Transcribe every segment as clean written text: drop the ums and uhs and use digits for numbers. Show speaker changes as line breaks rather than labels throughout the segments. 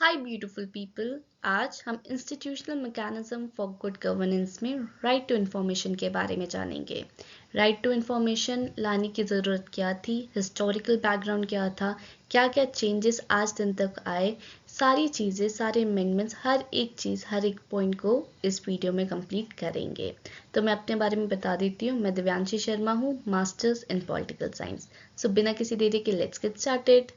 हाय beautiful people. आज हम institutional mechanism for good governance में राइट टू इन्फॉर्मेशन के बारे में जानेंगे। राइट टू इन्फॉर्मेशन लाने की ज़रूरत क्या थी, हिस्टोरिकल बैकग्राउंड क्या था, क्या क्या चेंजेस आज दिन तक आए, सारी चीज़ें, सारे अमेंडमेंट्स, हर एक चीज़, हर एक पॉइंट को इस वीडियो में कंप्लीट करेंगे। तो मैं अपने बारे में बता देती हूँ। मैं दिव्यांशी शर्मा हूँ, मास्टर्स इन पॉलिटिकल साइंस। सो बिना किसी देरी के लेट्स गेट स्टार्टेड।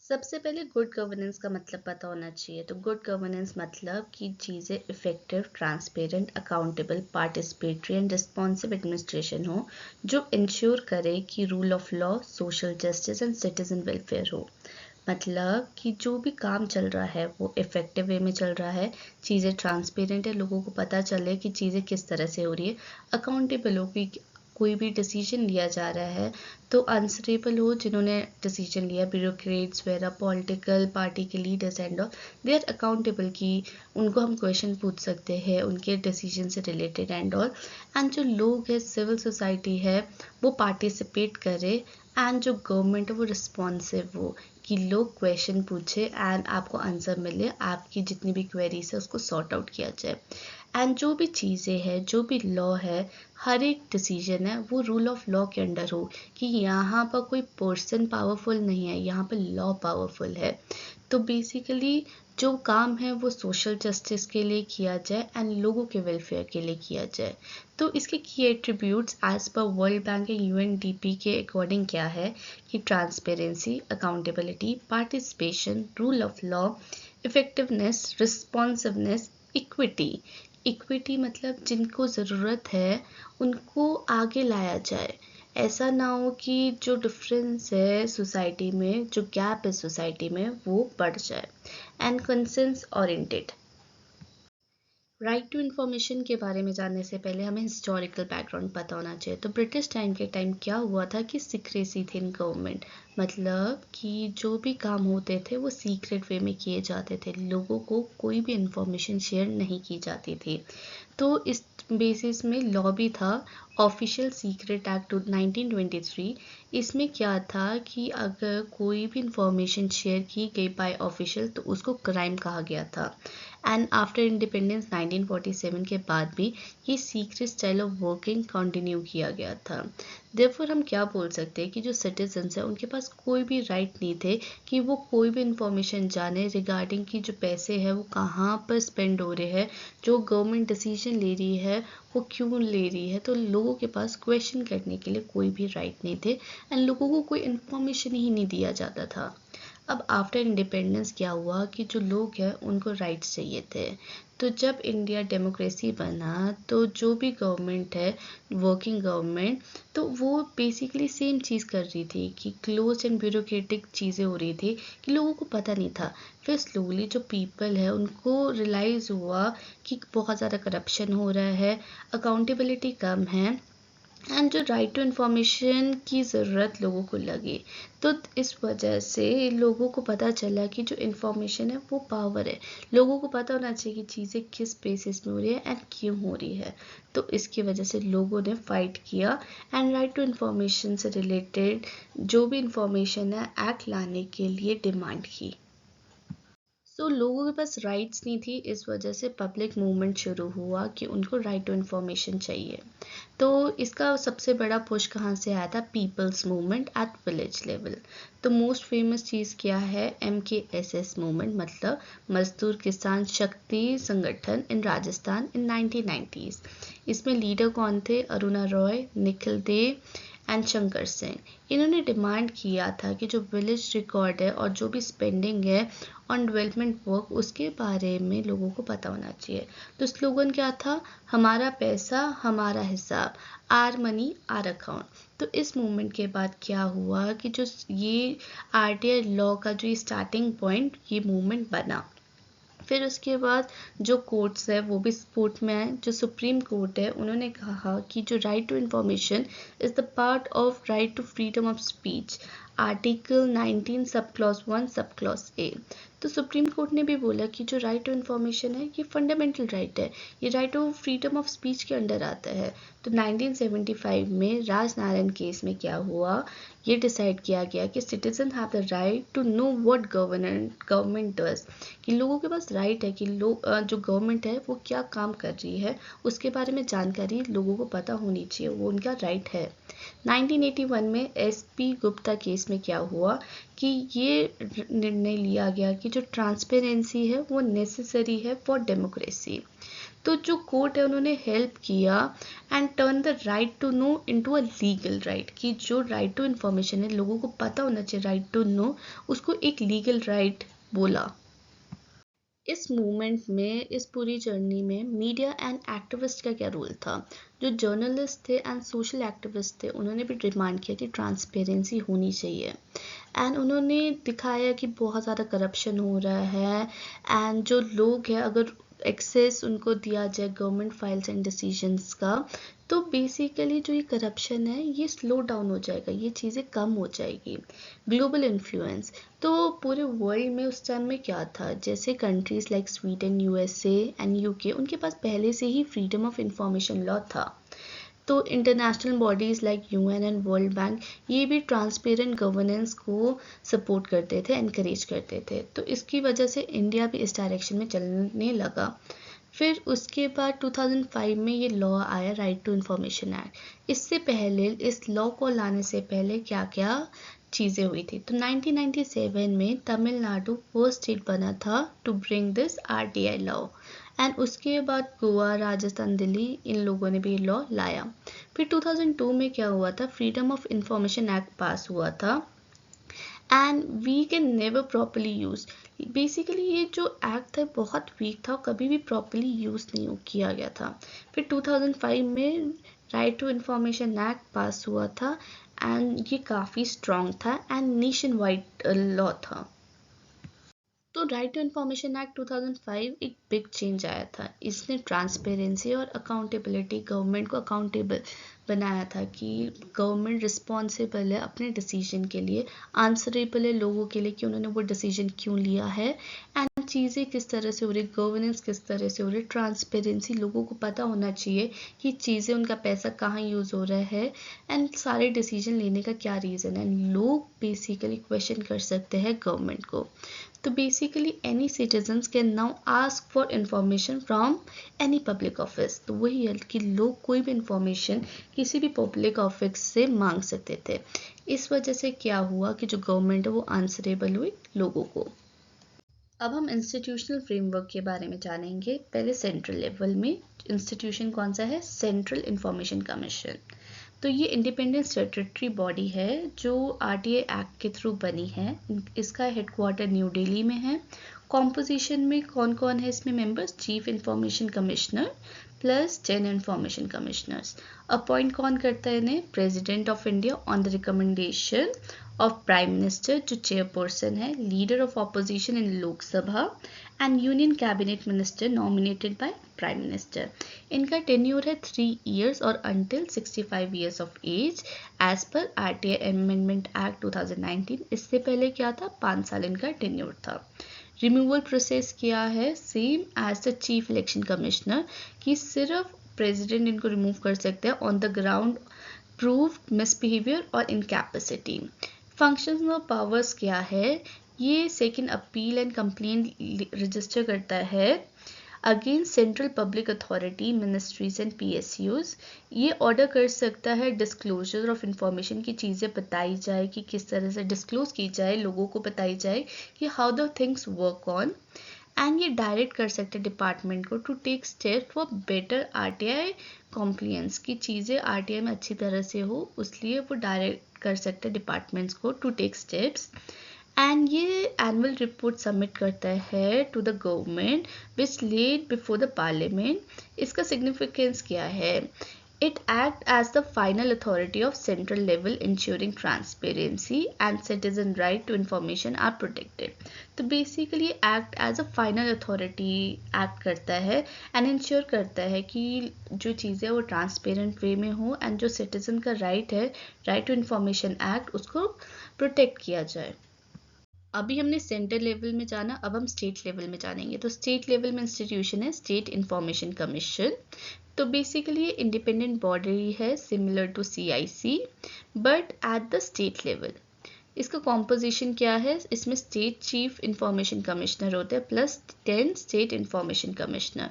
सबसे पहले गुड गवर्नेंस का मतलब पता होना चाहिए। तो गुड गवर्नेंस मतलब कि चीज़ें effective, transparent, accountable, participatory and responsive administration हो, जो इंश्योर करे कि rule of law, social justice and citizen welfare हो। मतलब कि जो भी काम चल रहा है वो इफेक्टिव वे में चल रहा है, चीज़ें ट्रांसपेरेंट है, लोगों को पता चले कि चीज़ें किस तरह से हो रही है, अकाउंटेबल हो कि कोई भी डिसीजन लिया जा रहा है तो आंसरेबल हो, जिन्होंने डिसीजन लिया, ब्यूरोक्रेट्स वगैरह, पॉलिटिकल पार्टी के leaders and all, they are accountable कि उनको हम क्वेश्चन पूछ सकते हैं उनके डिसीजन से रिलेटेड एंड ऑल। एंड जो लोग हैं, सिविल सोसाइटी है, वो पार्टिसिपेट करे एंड जो गवर्नमेंट है वो रिस्पॉन्सिव हो कि लोग क्वेश्चन पूछे एंड आपको आंसर मिले, आपकी जितनी भी क्वेरीज है उसको सॉर्ट आउट किया जाए। एंड जो भी चीज़ें हैं, जो भी लॉ है, हर एक डिसीजन है वो रूल ऑफ लॉ के अंडर हो कि यहाँ पर कोई पर्सन पावरफुल नहीं है, यहाँ पर लॉ पावरफुल है। तो बेसिकली जो काम है वो सोशल जस्टिस के लिए किया जाए एंड लोगों के वेलफेयर के लिए किया जाए। तो इसके की attributes as per World Bank या यूएनडीपी के अकॉर्डिंग क्या है कि transparency, accountability, participation, rule of law, effectiveness, responsiveness, equity. Equity मतलब जिनको ज़रूरत है उनको आगे लाया जाए। ऐसा ना हो कि जो डिफरेंस है सोसाइटी में, जो गैप है सोसाइटी में, वो बढ़ जाए। And consensus oriented. Right to information के बारे में जानने से पहले हमें हिस्टोरिकल बैकग्राउंड पता होना चाहिए। तो ब्रिटिश टाइम के टाइम क्या हुआ था कि सीक्रेसी थी इन गवर्नमेंट, मतलब कि जो भी काम होते थे वो सीक्रेट वे में किए जाते थे, लोगों को कोई भी इंफॉर्मेशन शेयर नहीं की जाती थी। तो इस बेसिस में लॉ भी था, ऑफिशियल सीक्रेट एक्ट 1923। इसमें क्या था कि अगर कोई भी इंफॉर्मेशन शेयर की गई बाय ऑफिशियल तो उसको क्राइम कहा गया था। एंड आफ्टर इंडिपेंडेंस 1947 के बाद भी ये secret style of working continue किया गया था। देयरफॉर हम क्या बोल सकते हैं कि जो सिटीजन्स हैं उनके पास कोई भी राइट नहीं थे कि वो कोई भी इंफॉर्मेशन जाने रिगार्डिंग कि जो पैसे हैं वो कहाँ पर स्पेंड हो रहे हैं, जो गवर्नमेंट डिसीजन ले रही है वो क्यों ले रही है। तो लोगों के पास क्वेश्चन करने के लिए कोई भी राइट नहीं थे एंड लोगों को कोई इन्फॉर्मेशन ही नहीं दिया जाता था। अब आफ्टर इंडिपेंडेंस क्या हुआ कि जो लोग हैं उनको राइट्स चाहिए थे। तो जब इंडिया डेमोक्रेसी बना तो जो भी गवर्नमेंट है, वर्किंग गवर्नमेंट, तो वो बेसिकली सेम चीज़ कर रही थी कि क्लोज एंड ब्यूरोक्रेटिक चीज़ें हो रही थी कि लोगों को पता नहीं था। फिर स्लोली जो पीपल है उनको रियलाइज़ हुआ कि बहुत ज़्यादा करप्शन हो रहा है, अकाउंटेबिलिटी कम है एंड जो राइट टू इन्फॉर्मेशन की ज़रूरत लोगों को लगी। तो इस वजह से लोगों को पता चला कि जो इन्फॉर्मेशन है वो पावर है, लोगों को पता होना चाहिए कि चीज़ें किस बेसिस में हो रही है एंड क्यों हो रही है। तो इसकी वजह से लोगों ने फाइट किया एंड राइट टू इन्फॉर्मेशन से रिलेटेड जो भी इन्फॉर्मेशन है एक्ट लाने के लिए डिमांड की। तो लोगों के पास राइट्स नहीं थी, इस वजह से पब्लिक मूवमेंट शुरू हुआ कि उनको राइट टू इन्फॉर्मेशन चाहिए। तो इसका सबसे बड़ा पुश कहाँ से आया था? People's movement at village level. तो मोस्ट फेमस चीज़ क्या है? MKSS मूवमेंट, मतलब मजदूर किसान शक्ति संगठन इन राजस्थान इन 1990s। इसमें लीडर कौन थे? अरुणा रॉय, निखिल देव एंड शंकर सेन। इन्होंने डिमांड किया था कि जो विलेज रिकॉर्ड है और जो भी स्पेंडिंग है ऑन डेवलपमेंट वर्क, उसके बारे में लोगों को पता होना चाहिए। तो स्लोगन क्या था? हमारा पैसा हमारा हिसाब, आर मनी आर अकाउंट। तो इस मूवमेंट के बाद क्या हुआ कि जो ये RTI लॉ का जो स्टार्टिंग पॉइंट ये मूवमेंट बना। फिर उसके बाद जो कोर्ट्स है वो भी सपोर्ट में आए। जो सुप्रीम कोर्ट है उन्होंने कहा कि जो right to information is the part of right to freedom of speech, article 19 sub clause 1 sub clause A। तो सुप्रीम कोर्ट ने भी बोला कि जो राइट टू इन्फॉर्मेशन है ये फंडामेंटल राइट है, ये right to freedom of speech के अंडर आता है। तो 1975 में राजनारायण केस में क्या हुआ, ये डिसाइड किया गया कि citizen have the right to know what government does, कि लोगों के पास राइट है कि जो गवर्नमेंट है वो क्या काम कर रही है उसके बारे में जानकारी लोगों को पता होनी चाहिए, वो उनका राइट है। 1981 में एसपी गुप्ता केस में क्या हुआ कि ये निर्णय लिया गया कि जो ट्रांसपेरेंसी है वो नेसेसरी है फॉर डेमोक्रेसी। तो जो कोर्ट है उन्होंने हेल्प किया and turn the right to know into a legal right, कि जो राइट टू इन्फॉर्मेशन है लोगों को पता होना चाहिए, राइट टू नो, उसको एक लीगल राइट बोला। इस मूवमेंट में, इस पूरी जर्नी में मीडिया एंड एक्टिविस्ट का क्या रोल था? जो जर्नलिस्ट थे एंड सोशल एक्टिविस्ट थे उन्होंने भी डिमांड किया कि ट्रांसपेरेंसी होनी चाहिए एंड उन्होंने दिखाया कि बहुत ज़्यादा करप्शन हो रहा है एंड जो लोग हैं अगर एक्सेस उनको दिया जाए गवर्नमेंट फाइल्स एंड डिसीजंस का तो बेसिकली जो ये करप्शन है ये स्लो डाउन हो जाएगा, ये चीज़ें कम हो जाएगी। ग्लोबल इन्फ्लुएंस, तो पूरे वर्ल्ड में उस टाइम में क्या था, जैसे countries like Sweden, USA and UK, उनके पास पहले से ही फ्रीडम ऑफ इंफॉर्मेशन लॉ था। तो international bodies like UN and world bank ये भी ट्रांसपेरेंट गवर्नेंस को सपोर्ट करते थे, एनकरेज करते थे। तो इसकी वजह से इंडिया भी इस डायरेक्शन में चलने लगा। फिर उसके बाद 2005 में ये लॉ आया, राइट टू इंफॉर्मेशन एक्ट। इससे पहले, इस लॉ को लाने से पहले क्या क्या चीज़ें हुई थी, तो 1997 में तमिलनाडु फर्स्ट स्टेट बना था to bring this RTI law and उसके बाद गोवा, राजस्थान, दिल्ली, इन लोगों ने भी ये लॉ लाया। फिर 2002 में क्या हुआ था, freedom of information act pass हुआ था and we can never properly use. Basically ये जो एक्ट था बहुत वीक था, कभी भी प्रॉपरली यूज नहीं किया गया था। फिर 2005 में right to information act pass हुआ था एंड ये काफ़ी स्ट्रॉन्ग था एंड नेशन वाइड लॉ था। तो राइट टू इंफॉर्मेशन एक्ट 2005 एक बिग चेंज आया था। इसने ट्रांसपेरेंसी और अकाउंटेबिलिटी, गवर्नमेंट को अकाउंटेबल बनाया था कि गवर्नमेंट रिस्पॉन्सिबल है अपने डिसीजन के लिए, आंसरेबल है लोगों के लिए कि उन्होंने वो डिसीजन क्यों लिया है एंड चीज़ें किस तरह से हो रही, गवर्नेंस किस तरह से हो रही, ट्रांसपेरेंसी, लोगों को पता होना चाहिए कि चीज़ें, उनका पैसा कहाँ यूज़ हो रहा है एंड सारे डिसीजन लेने का क्या रीज़न है, लोग बेसिकली क्वेश्चन कर सकते हैं गवर्नमेंट को। तो basically any citizens can now ask for information from any public office. तो वही है कि लोग कोई भी इंफॉर्मेशन किसी भी पब्लिक ऑफिस से मांग सकते थे। इस वजह से क्या हुआ कि जो गवर्नमेंट है वो आंसरेबल हुई लोगों को। अब हम इंस्टीट्यूशनल फ्रेमवर्क के बारे में जानेंगे। पहले सेंट्रल लेवल में इंस्टीट्यूशन कौन सा है, सेंट्रल इंफॉर्मेशन कमीशन। तो ये इंडिपेंडेंट स्टैट्यूटरी बॉडी है जो आरटीआई एक्ट के थ्रू बनी है। इसका हेडक्वार्टर न्यू दिल्ली में है। कॉम्पोजिशन में कौन कौन है इसमें members, chief information commissioner plus 10 information commissioners. Appoint कौन करता है इन्हें, president of India on the recommendation of prime minister जो चेयरपर्सन है, leader of opposition in Lok Sabha and union cabinet minister nominated by prime minister. इनका टेन्योर है 3 years और until 65 years of age as per RTI amendment act 2019। इससे पहले क्या था, 5 साल इनका टेन्योर था। रिमूवल प्रोसेस क्या है, same as the chief election commissioner, कि सिर्फ प्रेसिडेंट इनको रिमूव कर सकते हैं on the ground proved misbehaviour और इनकैपेसिटी। फंक्शंस और पावर्स क्या है, ये second appeal and complaint register करता है against central public authority, ministries and PSUs. ये ऑर्डर कर सकता है डिस्क्लोजर ऑफ इंफॉर्मेशन की चीज़ें बताई जाए कि किस तरह से डिस्क्लोज की जाए, लोगों को बताई जाए कि how the things work on and ये डायरेक्ट कर सकते हैं डिपार्टमेंट को to take step for better RTI compliance, की चीज़ें आरटीआई में अच्छी तरह से हो, इसलिए वो डायरेक्ट कर सकते हैं डिपार्टमेंट्स को टू टेक स्टेप्स। एंड ये एनुअल रिपोर्ट सबमिट करता है to the government which laid before the parliament. इसका सिग्निफिकेंस क्या है, it act as the final authority of central level ensuring transparency and citizen right to information are protected. तो basically act as a final authority act करता है and ensure करता है कि जो चीज़ें वो ट्रांसपेरेंट वे में हो एंड जो सिटीजन का राइट है, राइट टू इंफॉर्मेशन एक्ट, उसको प्रोटेक्ट किया जाए। अभी हमने सेंटर लेवल में जाना, अब हम स्टेट लेवल में जानेंगे। तो स्टेट लेवल में इंस्टीट्यूशन है स्टेट इंफॉर्मेशन कमीशन। तो बेसिकली ये इंडिपेंडेंट बॉडी है similar to CIC but at the state level. इसका कॉम्पोजिशन क्या है, इसमें स्टेट चीफ इंफॉर्मेशन कमिश्नर होते हैं प्लस 10 स्टेट इंफॉर्मेशन कमिश्नर।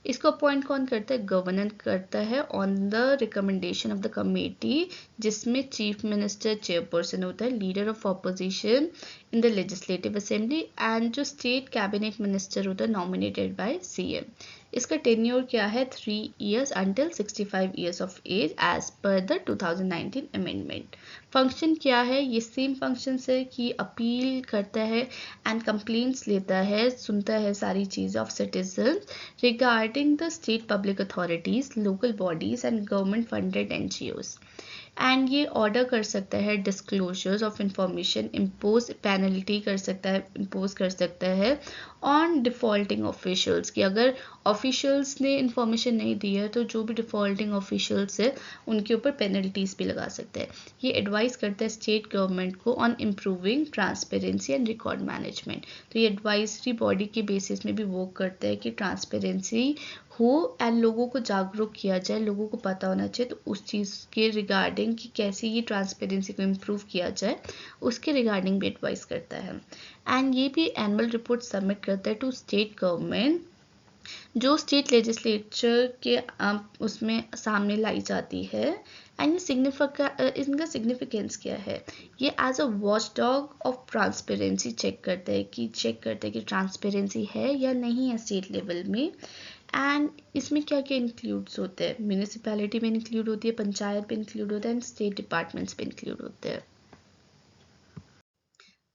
इसको अपॉइंट कौन करता है, गवर्नर करता है on the recommendation of the committee, जिसमें चीफ मिनिस्टर चेयरपर्सन होता है, leader of opposition in the legislative assembly and जो स्टेट कैबिनेट मिनिस्टर होता है नॉमिनेटेड बाय CM। इसका टेन्योर क्या है, 3 years until 65 years of age as per the 2019 amendment। Function क्या है, ये सेम फंक्शन है कि अपील करता है एंड कंप्लेंट्स लेता है, सुनता है सारी चीज़ें of citizen regarding the state public authorities, local bodies and government funded NGOs। And ये ऑर्डर कर सकता है disclosures of information, impose penalty कर सकता है, इम्पोज कर सकता है ऑन डिफॉल्टिंग ऑफिशियल्स कि अगर ऑफिशियल्स ने इंफॉर्मेशन नहीं दी है तो जो भी डिफॉल्टिंग ऑफिशियल्स है उनके ऊपर पेनल्टीज भी लगा सकता है। ये एडवाइस करता है स्टेट गवर्नमेंट को on improving transparency and record management. तो ये एडवाइजरी बॉडी के बेसिस में भी वर्क करता है कि ट्रांसपेरेंसी हो एंड लोगों को जागरूक किया जाए, लोगों को पता होना चाहिए। तो उस चीज़ के रिगार्डिंग कि कैसे ये ट्रांसपेरेंसी को इम्प्रूव किया जाए उसके रिगार्डिंग भी एडवाइस करता है। एंड ये भी एनुअल रिपोर्ट सबमिट करता है टू स्टेट गवर्नमेंट, जो स्टेट लेजिस्लेचर के उसमें सामने लाई जाती है। एंड इनका सिग्निफिकेंस क्या है, ये as a watch dog of transparency check करता है कि ट्रांसपेरेंसी है या नहीं है स्टेट लेवल में। एंड इसमें क्या क्या इंक्लूड्स होते हैं, म्यूनिसिपैलिटी में इंक्लूड होती है, पंचायत में इंक्लूड होता है एंड स्टेट डिपार्टमेंट्स में इंक्लूड होते हैं।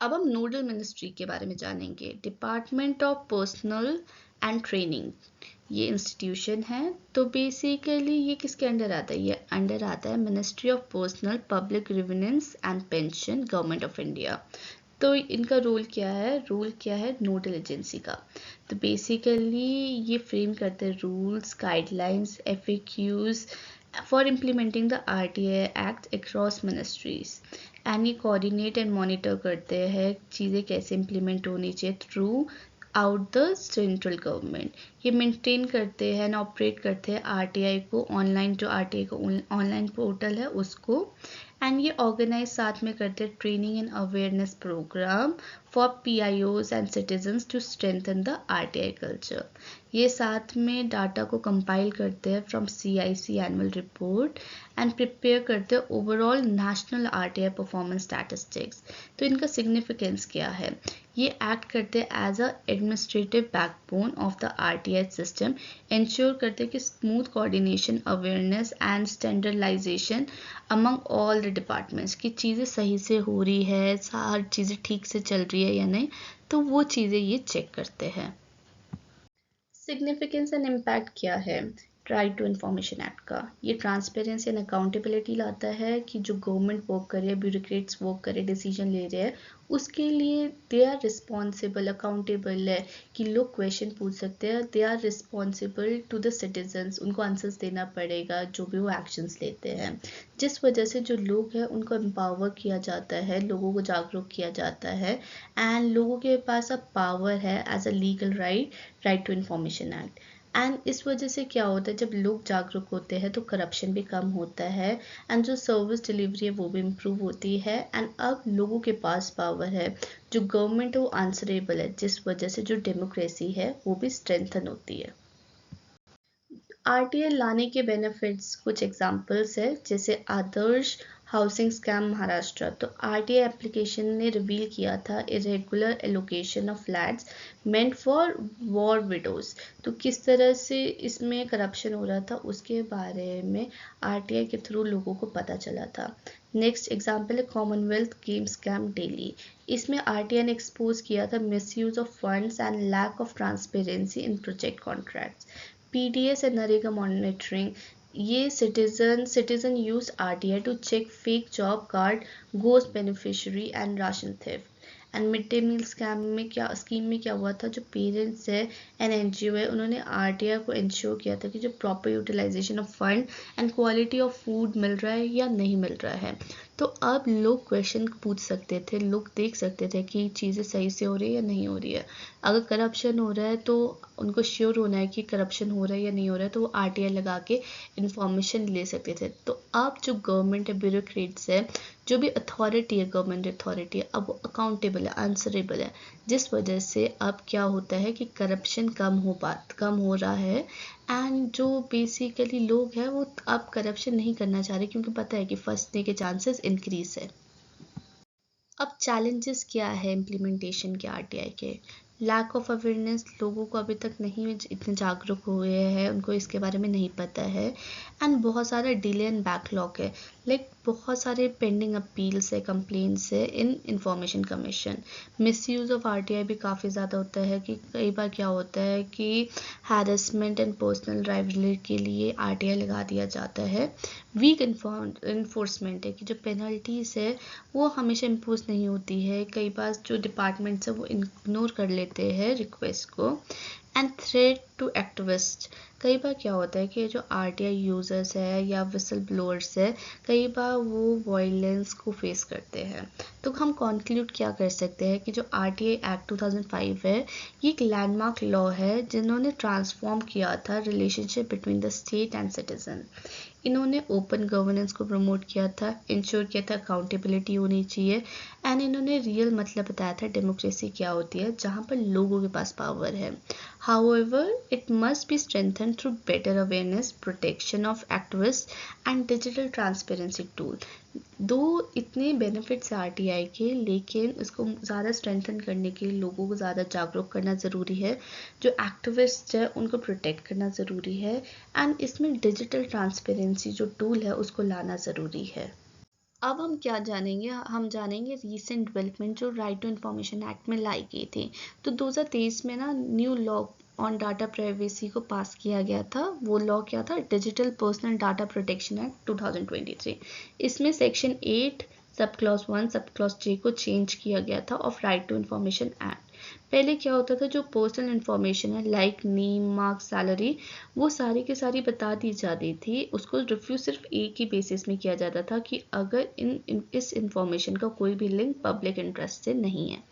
अब हम नोडल मिनिस्ट्री के बारे में जानेंगे। Department of personal and training ये इंस्टीट्यूशन है। तो बेसिकली ये किसके अंडर आता है, ये अंडर आता है ministry of personnel public grievance and pension, government of India. तो इनका रोल क्या है नोडल एजेंसी का। तो बेसिकली ये फ्रेम करते हैं rules, guidelines, FAQs for implementing the RTI act across ministries. And ये कोऑर्डिनेट एंड मॉनिटर करते हैं चीज़ें कैसे इम्प्लीमेंट होनी चाहिए through out the central government. ये मेंटेन करते हैं एंड ऑपरेट करते हैं RTI को ऑनलाइन, जो RTI का ऑनलाइन पोर्टल है उसको। एंड ये ऑर्गेनाइज साथ में करते हैं training and awareness programme for PIOs and citizens to strengthen the RTI culture. ये साथ में डाटा को कंपाइल करते हैं from CIC annual report and prepare करते हैं overall national RTI performance statistics. तो इनका सिग्निफिकेंस क्या है, ये एक्ट करते हैं as a administrative backbone of the RTI system, ensure करते हैं कि smooth coordination, awareness and standardization among all the departments, की चीज़ें सही से हो रही है, हर चीज़ें ठीक से चल रही है या नहीं, तो वो चीज़ें ये चेक करते हैं। सिग्निफिकेंस एंड इम्पैक्ट क्या है राइट टू इन्फॉर्मेशन एक्ट का, ये ट्रांसपेरेंसी एंड अकाउंटेबिलिटी लाता है कि जो गवर्नमेंट वर्क करे रहे, ब्यूरोक्रेट्स वर्क करे, डिसीजन ले रहे हैं, उसके लिए दे आर रिस्पॉन्सिबल, अकाउंटेबल है कि लोग क्वेश्चन पूछ सकते हैं, they are responsible to the citizens, उनको आंसर्स देना पड़ेगा जो भी वो एक्शंस लेते हैं। जिस वजह से जो लोग हैं उनको एम्पावर किया जाता है, लोगों को जागरूक किया जाता है एंड लोगों के पास अब पावर है as a legal right to information act. And इस वजह से क्या होता है, जब लोग जागरूक होते हैं तो करप्शन भी कम होता है एंड जो सर्विस डिलीवरी है वो भी इम्प्रूव होती है। एंड अब लोगों के पास पावर है, जो गवर्नमेंट है वो आंसरेबल है, जिस वजह से जो डेमोक्रेसी है वो भी स्ट्रेंथन होती है। RTI लाने के बेनिफिट्स कुछ एग्जांपल्स है, जैसे आदर्श हाउसिंग स्कैम महाराष्ट्र। तो RTI एप्लीकेशन ने रिवील किया था irregular allocation of flats meant for war widows. तो किस तरह से इसमें करप्शन हो रहा था उसके बारे में RTI के थ्रू लोगों को पता चला था। नेक्स्ट एग्जाम्पल है कॉमनवेल्थ गेम स्कैम दिल्ली। इसमें RTI ने एक्सपोज किया था misuse of funds and lack of transparency in project contracts. PDS and NREGA monitoring, ये citizen use RTI to check fake job card, ghost beneficiary and ration theft. And mid day meal scheme में क्या हुआ था, जो parents है and NGO है उन्होंने RTI को इंश्योर किया था कि जो proper utilization of fund and quality of food मिल रहा है या नहीं मिल रहा है। तो अब लोग क्वेश्चन पूछ सकते थे, लोग देख सकते थे कि चीज़ें सही से हो रही है या नहीं हो रही है। अगर करप्शन हो रहा है तो उनको श्योर होना है कि करप्शन हो रहा है या नहीं हो रहा है, तो वो आरटीआई लगा के इंफॉर्मेशन ले सकते थे। तो अब जो गवर्नमेंट है, ब्यूरोक्रेट्स है, जो भी अथॉरिटी है, गवर्नमेंट अथॉरिटी है, अब वो अकाउंटेबल है, आंसरेबल है, जिस वजह से अब क्या होता है कि करप्शन कम हो रहा है। एंड जो बेसिकली लोग हैं वो अब करप्शन नहीं करना चाह रहे, क्योंकि पता है कि फंसने के चांसेस इंक्रीज है। अब चैलेंजेस क्या है इम्प्लीमेंटेशन के आरटीआई के? लैक ऑफ अवेयरनेस, लोगों को अभी तक नहीं इतने जागरूक हुए हैं, उनको इसके बारे में नहीं पता है। एंड बहुत सारा डिले एंड बैकलॉग है, लाइक बहुत सारे पेंडिंग अपील्स है, कंप्लेंट्स है इन information commission. Misuse of RTI भी काफ़ी ज़्यादा होता है कि कई बार क्या होता है कि हैरेसमेंट एंड पर्सनल राइवलरी के लिए आरटीआई लगा दिया जाता है। वीक इन्फोर्समेंट है कि जो पेनल्टीज़ है वो हमेशा इम्पोज नहीं होती है, कई बार जो डिपार्टमेंट्स है वो इग्नोर कर लेते हैं रिक्वेस्ट को। एंड थ्रेट टू एक्टिविस्ट, कई बार क्या होता है कि जो आरटीआई यूज़र्स है या विसल ब्लोअर्स है, कई बार वो वायलेंस को फेस करते हैं। तो हम कॉन्क्लूड क्या कर सकते हैं कि जो आरटीआई एक्ट 2005 है, ये एक लैंडमार्क लॉ है जिन्होंने ट्रांसफॉर्म किया था relationship between the state and citizen. इन्होंने ओपन गवर्नेंस को प्रमोट किया था, इंश्योर किया था अकाउंटेबिलिटी होनी चाहिए, एंड इन्होंने रियल मतलब बताया था डेमोक्रेसी क्या होती है, जहाँ पर लोगों के पास पावर है। However, it must be strengthened through better awareness, protection of activists, and digital transparency tool. दो इतने बेनिफिट्स हैं आरटीआई के, लेकिन इसको ज़्यादा स्ट्रेंथन करने के लिए लोगों को ज़्यादा जागरूक करना ज़रूरी है, जो एक्टिविस्ट है उनको प्रोटेक्ट करना ज़रूरी है, एंड इसमें डिजिटल ट्रांसपेरेंसी जो टूल है उसको लाना ज़रूरी है। अब हम क्या जानेंगे? हम जानेंगे रीसेंट डेवलपमेंट जो राइट टू इन्फॉर्मेशन एक्ट में लाई गई थी। तो 2023 में ना new law on data privacy को पास किया गया था। वो लॉ क्या था? Digital personal data protection act 2023। इसमें सेक्शन 8 सब क्लॉज 1 सब क्लॉज जे को चेंज किया गया था of right to information act. पहले क्या होता था, जो पर्सनल इन्फॉर्मेशन है लाइक नेम, मार्क्स, सैलरी, वो सारी की सारी बता दी जाती थी। उसको रिव्यू सिर्फ एक ही बेसिस में किया जाता था कि अगर इस इंफॉर्मेशन का कोई भी लिंक पब्लिक इंटरेस्ट से नहीं है।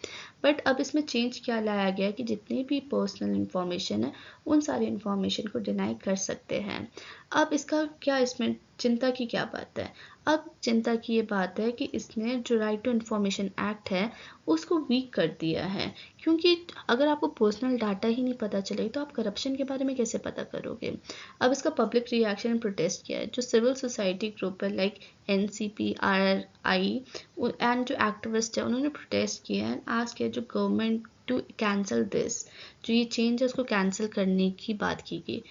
बट अब इसमें चेंज क्या लाया गया कि जितनी भी पर्सनल इन्फॉर्मेशन है उन सारी इन्फॉर्मेशन को डिनाई कर सकते हैं। अब इसका क्या, इसमें चिंता की क्या बात है? अब चिंता की ये बात है कि इसने जो राइट टू इन्फॉर्मेशन एक्ट है उसको वीक कर दिया है, क्योंकि अगर आपको पर्सनल डाटा ही नहीं पता चलेगा तो आप करप्शन के बारे में कैसे पता करोगे? अब इसका पब्लिक रिएक्शन एंड प्रोटेस्ट किया है, जो सिविल सोसाइटी ग्रुप है लाइक NCPRI एंड जो एक्टिविस्ट है उन्होंने प्रोटेस्ट किया है, आज किया जो गवर्नमेंट टू कैंसिल दिस, जो ये चेंज है उसको कैंसिल करने की बात की गई।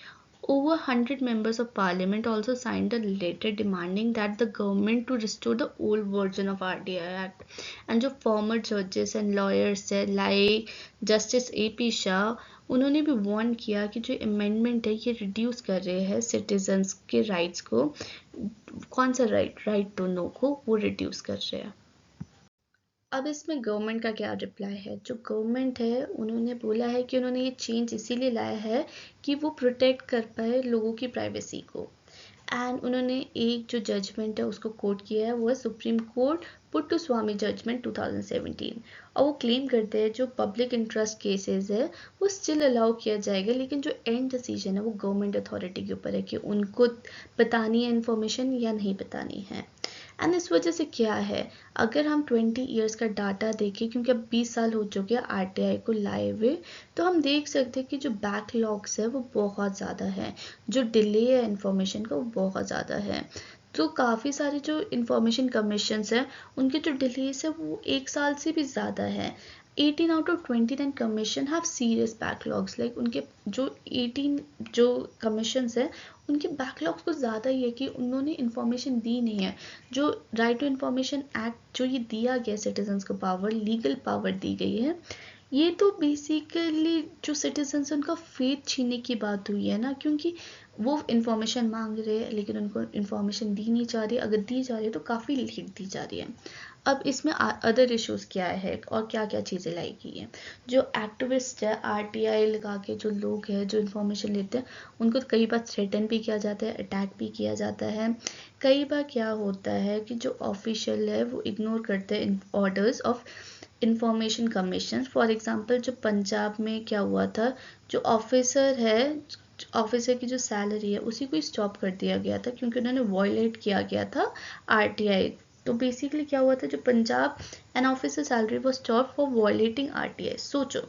Over 100 members of parliament also signed a letter demanding that the government to restore the old version of RTI Act. And जो former judges and lawyers है like Justice AP Shah, उन्होंने भी वार्न किया कि जो अमेंडमेंट है ये reduce कर रहे हैं सिटीजन्स के राइट्स को। कौन सा राइट टू नो को वो रिड्यूस कर रहे हैं। अब इसमें गवर्नमेंट का क्या रिप्लाई है? जो गवर्नमेंट है उन्होंने बोला है कि उन्होंने ये चेंज इसीलिए लाया है कि वो प्रोटेक्ट कर पाए लोगों की प्राइवेसी को। एंड उन्होंने एक जो जजमेंट है उसको कोट किया है, वो है सुप्रीम कोर्ट पुट्टुस्वामी जजमेंट 2017। और वो क्लेम करते हैं जो पब्लिक इंटरेस्ट केसेस है वो स्टिल अलाउ किया जाएगा, लेकिन जो एंड डिसीजन है वो गवर्नमेंट अथॉरिटी के ऊपर है कि उनको बतानी है इन्फॉर्मेशन या नहीं बतानी है। एंड इस वजह से क्या है, अगर हम 20 ईयर्स का डाटा देखें, क्योंकि अब 20 साल हो चुके हैं आरटीआई को लाए हुए, तो हम देख सकते हैं कि जो बैकलॉग्स है वो बहुत ज़्यादा है, जो डिले है इन्फॉर्मेशन का वो बहुत ज़्यादा है। तो काफ़ी सारे जो इन्फॉर्मेशन कमीशंस हैं उनके जो डिलेस है वो 1 साल से भी ज़्यादा है। 18 out of 29 commission have serious backlogs, like उनके जो 18 जो कमीशंस है उनके बैकलॉग्स कुछ ज़्यादा ही है कि उन्होंने इन्फॉर्मेशन दी नहीं है। जो राइट टू इन्फॉर्मेशन एक्ट जो ये दिया गया सिटीजन्स को पावर, लीगल पावर दी गई है, ये तो बेसिकली जो सिटीजन्स उनका फेथ छीनने की बात हुई है ना, क्योंकि वो इंफॉर्मेशन मांग रहे हैं लेकिन उनको इंफॉर्मेशन दी नहीं जा रही, अगर दी जा रही है तो काफ़ी लेट दी जा रही है। अब इसमें अदर इश्यूज क्या है और क्या क्या चीज़ें लाई गई हैं। जो एक्टिविस्ट है, आरटीआई लगा के जो लोग हैं जो इन्फॉर्मेशन लेते हैं, उनको कई बार थ्रेटन भी किया जाता है, अटैक भी किया जाता है। कई बार क्या होता है कि जो ऑफिशियल है वो इग्नोर करते हैं orders of information commission. For example जो पंजाब में क्या हुआ था, जो ऑफिसर है, ऑफिसर की जो सैलरी है उसी को स्टॉप कर दिया गया था क्योंकि उन्होंने वॉयलेट किया गया था आरटीआई। तो बेसिकली क्या हुआ था, जो पंजाब एन ऑफिसर सैलरी वो स्टॉप फॉर वॉयलेटिंग आरटीआई। सोचो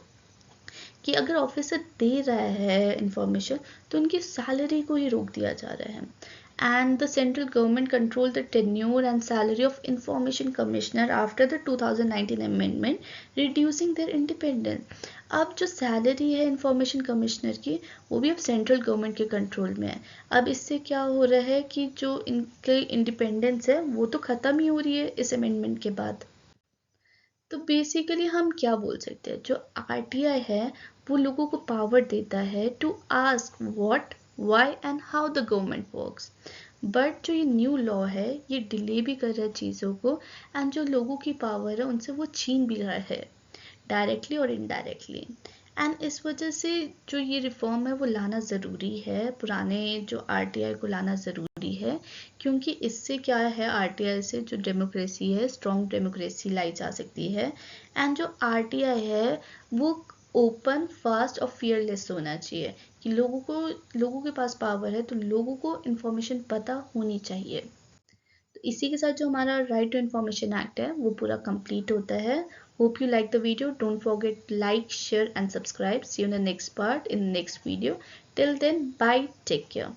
कि अगर ऑफिसर दे रहा है इंफॉर्मेशन तो उनकी सैलरी को ही रोक दिया जा रहा है। And the central government control the tenure and salary of information commissioner after the 2019 amendment, reducing their independence. अब जो सैलरी है इंफॉर्मेशन कमिश्नर की वो भी अब सेंट्रल गवर्नमेंट के कंट्रोल में है। अब इससे क्या हो रहा है कि जो इनके इंडिपेंडेंस है वो तो ख़त्म ही हो रही है इस अमेंडमेंट के बाद। तो बेसिकली हम क्या बोल सकते हैं, जो आरटीआई है वो लोगों को पावर देता है to ask what, why and how the government works. But जो ये न्यू लॉ है ये डिले भी कर रहा है चीज़ों को, एंड जो लोगों की पावर है उनसे वो छीन भी रहा है डायरेक्टली और इनडायरेक्टली। एंड इस वजह से जो ये रिफॉर्म है वो लाना ज़रूरी है, पुराने जो आरटीआई को लाना ज़रूरी है, क्योंकि इससे क्या है, आरटीआई से जो डेमोक्रेसी है, स्ट्रॉन्ग डेमोक्रेसी लाई जा सकती है। एंड जो आरटीआई है वो ओपन, फास्ट और फियरलेस होना चाहिए कि लोगों के पास पावर है तो लोगों को इन्फॉर्मेशन पता होनी चाहिए। तो इसी के साथ जो हमारा राइट टू इन्फॉर्मेशन एक्ट है वो पूरा कंप्लीट होता है। Hope you like the video, don't forget like, share and subscribe. See you in the next part, in the next video. Till then, bye, take care.